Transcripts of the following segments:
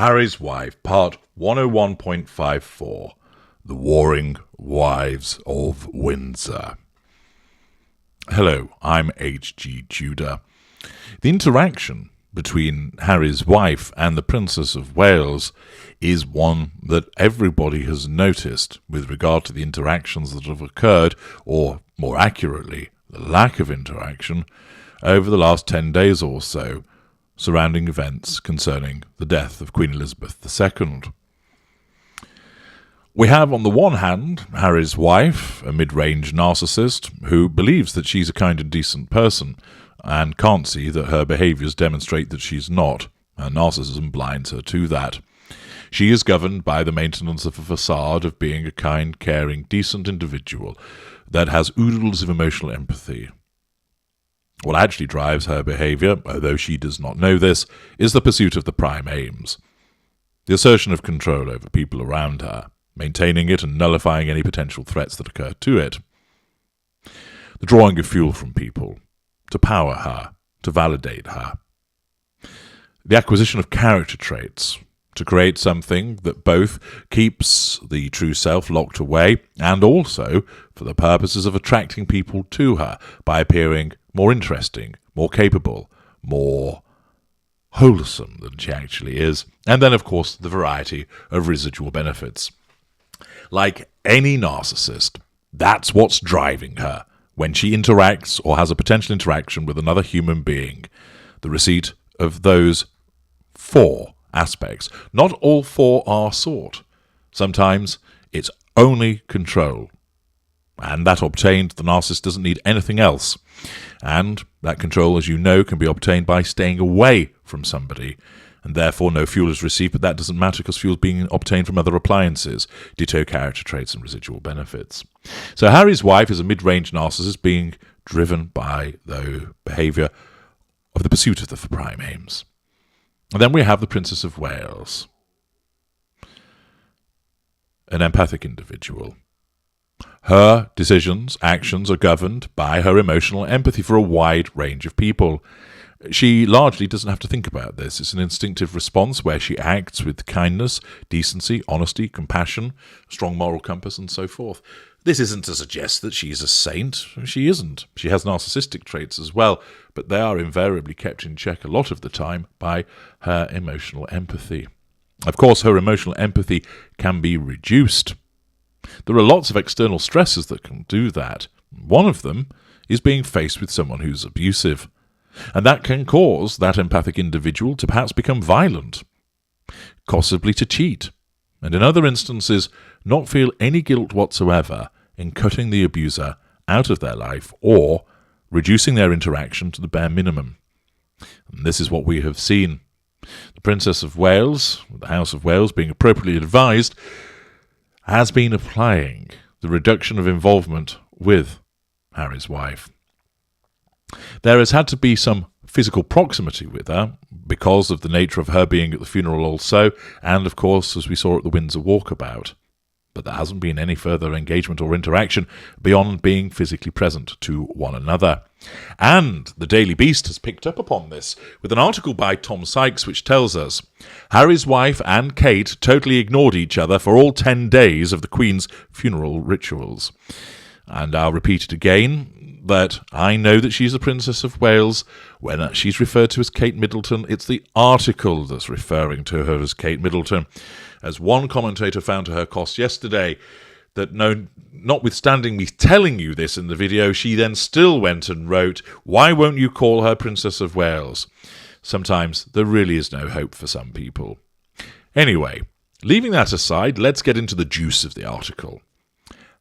Harry's Wife, Part 101.54, The Warring Wives of Windsor. Hello, I'm H.G. Tudor. The interaction between Harry's wife and the Princess of Wales is one that everybody has noticed with regard to the interactions that have occurred, or more accurately, the lack of interaction, over the last 10 days or so, surrounding events concerning the death of Queen Elizabeth II. We have, on the one hand, Harry's wife, a mid-range narcissist, who believes that she's a kind and decent person, and can't see that her behaviours demonstrate that she's not. Her narcissism blinds her to that. She is governed by the maintenance of a facade of being a kind, caring, decent individual that has oodles of emotional empathy. What actually drives her behaviour, although she does not know this, is the pursuit of the prime aims. The assertion of control over people around her, maintaining it and nullifying any potential threats that occur to it. The drawing of fuel from people, to power her, to validate her. The acquisition of character traits, to create something that both keeps the true self locked away and also for the purposes of attracting people to her by appearing more interesting, more capable, more wholesome than she actually is, and then, of course, the variety of residual benefits. Like any narcissist, that's what's driving her when she interacts or has a potential interaction with another human being, the receipt of those four aspects. Not all four are sought. Sometimes it's only control. And that obtained, the narcissist doesn't need anything else. And that control, as you know, can be obtained by staying away from somebody. And therefore no fuel is received, but that doesn't matter because fuel is being obtained from other appliances, ditto character traits and residual benefits. So Harry's wife is a mid-range narcissist being driven by the behaviour of the pursuit of the prime aims. And then we have the Princess of Wales, an empathic individual. Her decisions, actions are governed by her emotional empathy for a wide range of people. She largely doesn't have to think about this. It's an instinctive response where she acts with kindness, decency, honesty, compassion, strong moral compass, and so forth. This isn't to suggest that she's a saint. She isn't. She has narcissistic traits as well, but they are invariably kept in check a lot of the time by her emotional empathy. Of course, her emotional empathy can be reduced. There are lots of external stresses that can do that. One of them is being faced with someone who's abusive. And that can cause that empathic individual to perhaps become violent, possibly to cheat, and in other instances not feel any guilt whatsoever in cutting the abuser out of their life or reducing their interaction to the bare minimum. And this is what we have seen. The Princess of Wales, the House of Wales being appropriately advised, has been applying the reduction of involvement with Harry's wife. There has had to be some physical proximity with her because of the nature of her being at the funeral also, and of course, as we saw at the Windsor walkabout. But there hasn't been any further engagement or interaction beyond being physically present to one another. And the Daily Beast has picked up upon this with an article by Tom Sykes which tells us Harry's wife and Kate totally ignored each other for all 10 days of the Queen's funeral rituals. And I'll repeat it again, that I know that she's the Princess of Wales. When she's referred to as Kate Middleton, it's the article that's referring to her as Kate Middleton. As one commentator found to her cost yesterday, that notwithstanding me telling you this in the video, she then still went and wrote, "Why won't you call her Princess of Wales?" Sometimes there really is no hope for some people. Anyway, leaving that aside, let's get into the juice of the article.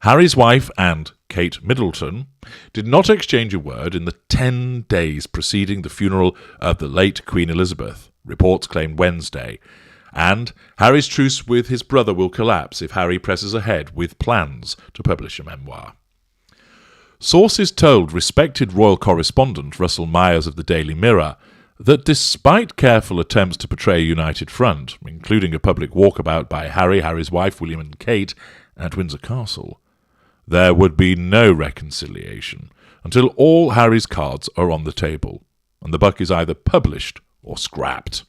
Harry's wife and Kate Middleton did not exchange a word in the 10 days preceding the funeral of the late Queen Elizabeth, reports claim Wednesday, and Harry's truce with his brother will collapse if Harry presses ahead with plans to publish a memoir. Sources told respected royal correspondent Russell Myers of the Daily Mirror that despite careful attempts to portray a united front, including a public walkabout by Harry, Harry's wife, William and Kate at Windsor Castle, there would be no reconciliation until all Harry's cards are on the table, and the book is either published or scrapped.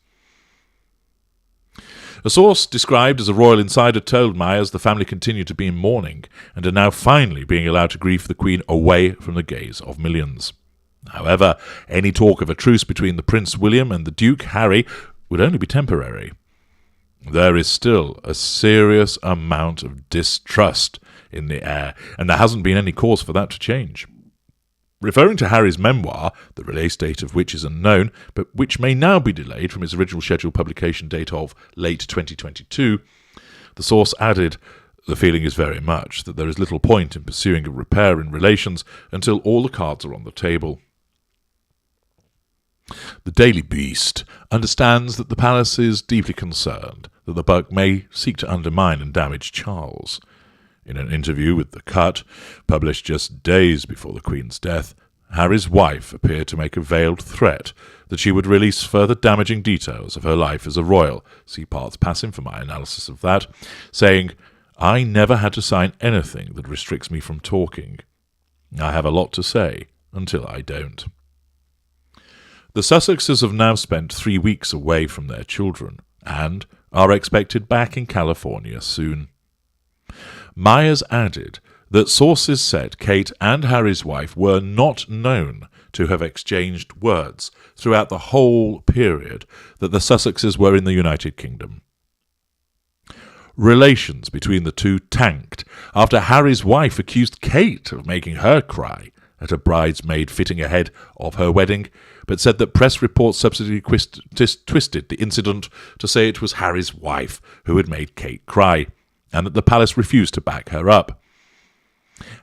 A source described as a royal insider told Myers the family continued to be in mourning and are now finally being allowed to grieve the Queen away from the gaze of millions. However, any talk of a truce between the Prince William and the Duke Harry would only be temporary. There is still a serious amount of distrust in the air, and there hasn't been any cause for that to change. Referring to Harry's memoir, the release date of which is unknown, but which may now be delayed from its original scheduled publication date of late 2022, the source added, "The feeling is very much that there is little point in pursuing a repair in relations until all the cards are on the table." The Daily Beast understands that the palace is deeply concerned that the Buck may seek to undermine and damage Charles. In an interview with The Cut, published just days before the Queen's death, Harry's wife appeared to make a veiled threat that she would release further damaging details of her life as a royal, see parts passing for my analysis of that, saying, "I never had to sign anything that restricts me from talking. I have a lot to say until I don't." The Sussexes have now spent 3 weeks away from their children and are expected back in California soon. Myers added that sources said Kate and Harry's wife were not known to have exchanged words throughout the whole period that the Sussexes were in the United Kingdom. Relations between the two tanked after Harry's wife accused Kate of making her cry at a bridesmaid fitting ahead of her wedding, but said that press reports subsequently twisted the incident to say it was Harry's wife who had made Kate cry, and that the palace refused to back her up.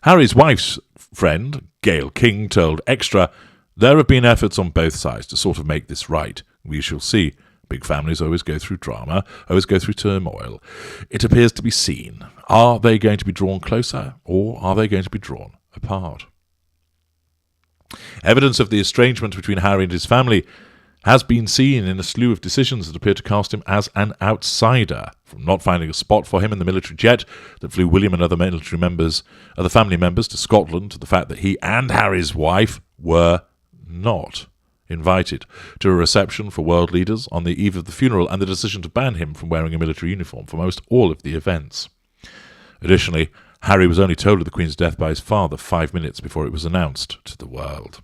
Harry's wife's friend, Gail King, told Extra, "There have been efforts on both sides to sort of make this right. We shall see. Big families always go through drama, always go through turmoil. It appears to be seen. Are they going to be drawn closer, or are they going to be drawn apart?" Evidence of the estrangement between Harry and his family has been seen in a slew of decisions that appear to cast him as an outsider, from not finding a spot for him in the military jet that flew William and other family members to Scotland, to the fact that he and Harry's wife were not invited to a reception for world leaders on the eve of the funeral, and the decision to ban him from wearing a military uniform for most all of the events. Additionally, Harry was only told of the Queen's death by his father 5 minutes before it was announced to the world.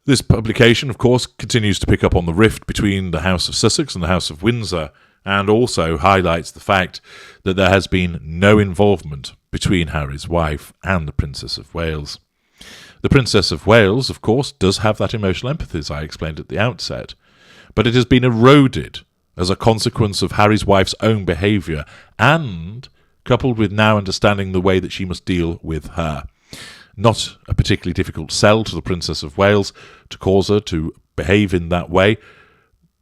This publication, of course, continues to pick up on the rift between the House of Sussex and the House of Windsor, and also highlights the fact that there has been no involvement between Harry's wife and the Princess of Wales. The Princess of Wales, of course, does have that emotional empathy, as I explained at the outset, but it has been eroded as a consequence of Harry's wife's own behaviour, and coupled with now understanding the way that she must deal with her. Not a particularly difficult sell to the Princess of Wales to cause her to behave in that way,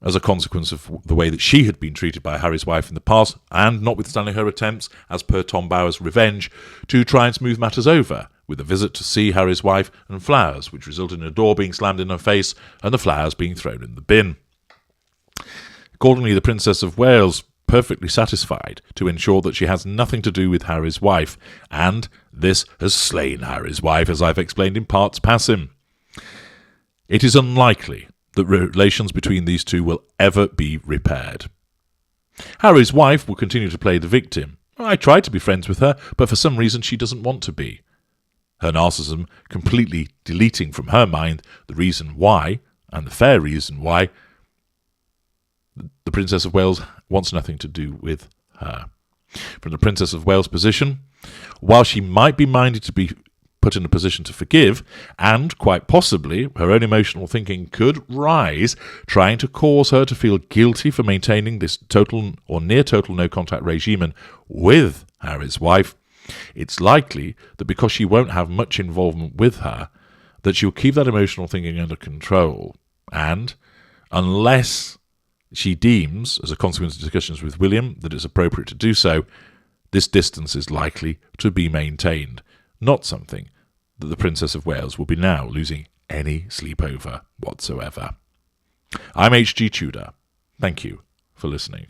as a consequence of the way that she had been treated by Harry's wife in the past, and notwithstanding her attempts, as per Tom Bower's Revenge, to try and smooth matters over, with a visit to see Harry's wife and flowers, which resulted in a door being slammed in her face and the flowers being thrown in the bin. Accordingly, the Princess of Wales perfectly satisfied to ensure that she has nothing to do with Harry's wife, and this has slain Harry's wife, as I've explained in parts passing. It is unlikely that relations between these two will ever be repaired. Harry's wife will continue to play the victim. I tried to be friends with her, but for some reason she doesn't want to be. Her narcissism completely deleting from her mind the reason why, and the fair reason why, the Princess of Wales wants nothing to do with her. From the Princess of Wales' position, while she might be minded to be put in a position to forgive, and quite possibly her own emotional thinking could rise, trying to cause her to feel guilty for maintaining this total or near total no-contact regime with Harry's wife, it's likely that because she won't have much involvement with her, that she'll keep that emotional thinking under control, and unless she deems, as a consequence of discussions with William, that it's appropriate to do so, this distance is likely to be maintained, not something that the Princess of Wales will be now losing any sleep over whatsoever. I'm H.G. Tudor. Thank you for listening.